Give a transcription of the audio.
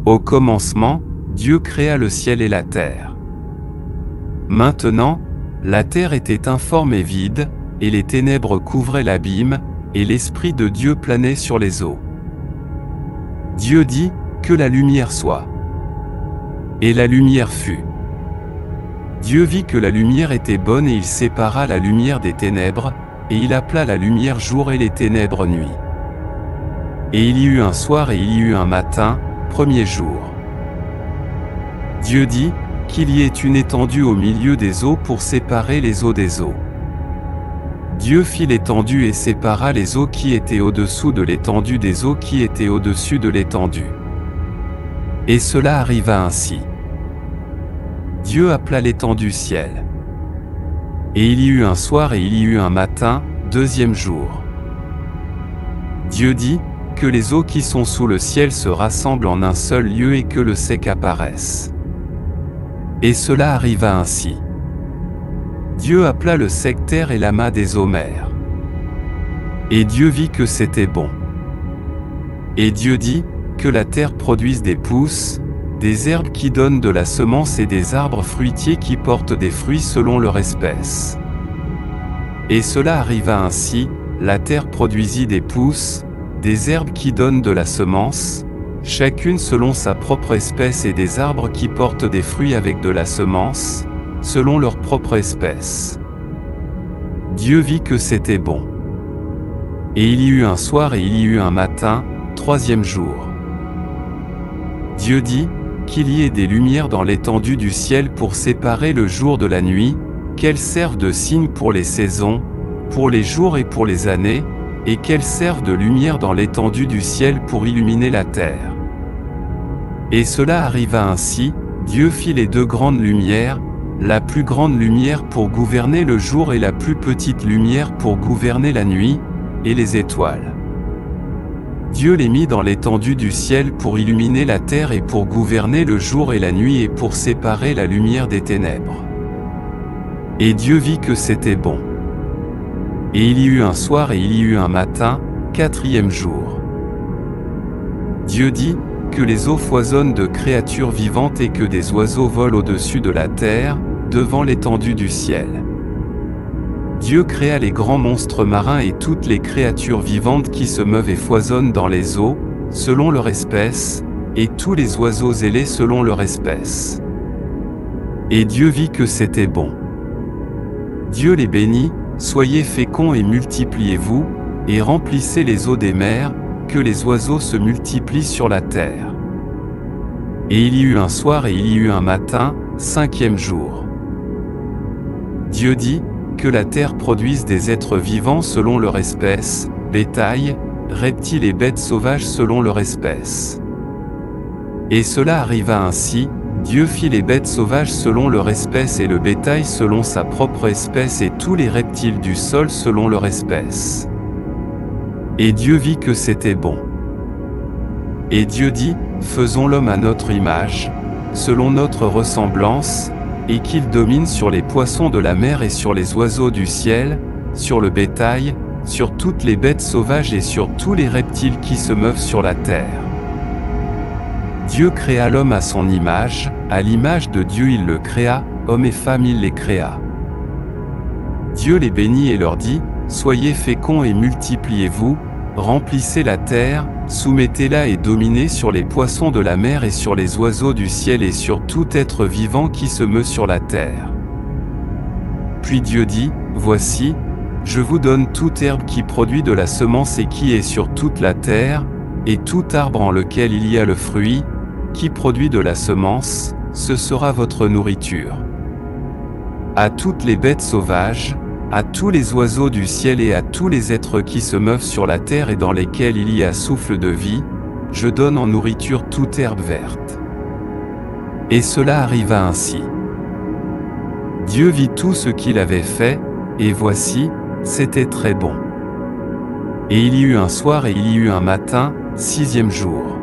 Au commencement, Dieu créa le ciel et la terre. Maintenant, la terre était informe et vide, et les ténèbres couvraient l'abîme, et l'Esprit de Dieu planait sur les eaux. Dieu dit, que la lumière soit. Et la lumière fut. Dieu vit que la lumière était bonne et il sépara la lumière des ténèbres, et il appela la lumière jour et les ténèbres nuit. Et il y eut un soir et il y eut un matin, premier jour. Dieu dit, qu'il y ait une étendue au milieu des eaux pour séparer les eaux des eaux. Dieu fit l'étendue et sépara les eaux qui étaient au-dessous de l'étendue des eaux qui étaient au-dessus de l'étendue. Et cela arriva ainsi. Dieu appela l'étendue ciel. Et il y eut un soir et il y eut un matin, deuxième jour. Dieu dit, que les eaux qui sont sous le ciel se rassemblent en un seul lieu et que le sec apparaisse. Et cela arriva ainsi. Dieu appela le sec terre et l'amas des eaux mers. Et Dieu vit que c'était bon. Et Dieu dit, que la terre produise des pousses, des herbes qui donnent de la semence et des arbres fruitiers qui portent des fruits selon leur espèce. Et cela arriva ainsi, la terre produisit des pousses, des herbes qui donnent de la semence, chacune selon sa propre espèce et des arbres qui portent des fruits avec de la semence, selon leur propre espèce. Dieu vit que c'était bon. Et il y eut un soir et il y eut un matin, troisième jour. Dieu dit, qu'il y ait des lumières dans l'étendue du ciel pour séparer le jour de la nuit, qu'elles servent de signe pour les saisons, pour les jours et pour les années, et qu'elles servent de lumière dans l'étendue du ciel pour illuminer la terre. Et cela arriva ainsi, Dieu fit les deux grandes lumières, la plus grande lumière pour gouverner le jour et la plus petite lumière pour gouverner la nuit, et les étoiles. Dieu les mit dans l'étendue du ciel pour illuminer la terre et pour gouverner le jour et la nuit et pour séparer la lumière des ténèbres. Et Dieu vit que c'était bon. Et il y eut un soir et il y eut un matin, quatrième jour. Dieu dit, que les eaux foisonnent de créatures vivantes et que des oiseaux volent au-dessus de la terre, devant l'étendue du ciel. Dieu créa les grands monstres marins et toutes les créatures vivantes qui se meuvent et foisonnent dans les eaux, selon leur espèce, et tous les oiseaux ailés selon leur espèce. Et Dieu vit que c'était bon. Dieu les bénit, soyez féconds et multipliez-vous, et remplissez les eaux des mers, que les oiseaux se multiplient sur la terre. Et il y eut un soir et il y eut un matin, cinquième jour. Dieu dit, que la terre produise des êtres vivants selon leur espèce, bétail, reptiles et bêtes sauvages selon leur espèce. Et cela arriva ainsi, Dieu fit les bêtes sauvages selon leur espèce et le bétail selon sa propre espèce et tous les reptiles du sol selon leur espèce. Et Dieu vit que c'était bon. Et Dieu dit, faisons l'homme à notre image, selon notre ressemblance, et qu'il domine sur les poissons de la mer et sur les oiseaux du ciel, sur le bétail, sur toutes les bêtes sauvages et sur tous les reptiles qui se meuvent sur la terre. Dieu créa l'homme à son image, à l'image de Dieu il le créa, homme et femme il les créa. Dieu les bénit et leur dit, soyez féconds et multipliez-vous, remplissez la terre, soumettez-la et dominez sur les poissons de la mer et sur les oiseaux du ciel et sur tout être vivant qui se meut sur la terre. Puis Dieu dit, voici, je vous donne toute herbe qui produit de la semence et qui est sur toute la terre, et tout arbre en lequel il y a le fruit, qui produit de la semence, ce sera votre nourriture. À toutes les bêtes sauvages, à tous les oiseaux du ciel et à tous les êtres qui se meuvent sur la terre et dans lesquels il y a souffle de vie, je donne en nourriture toute herbe verte. Et cela arriva ainsi. Dieu vit tout ce qu'il avait fait, et voici, c'était très bon. Et il y eut un soir et il y eut un matin, sixième jour.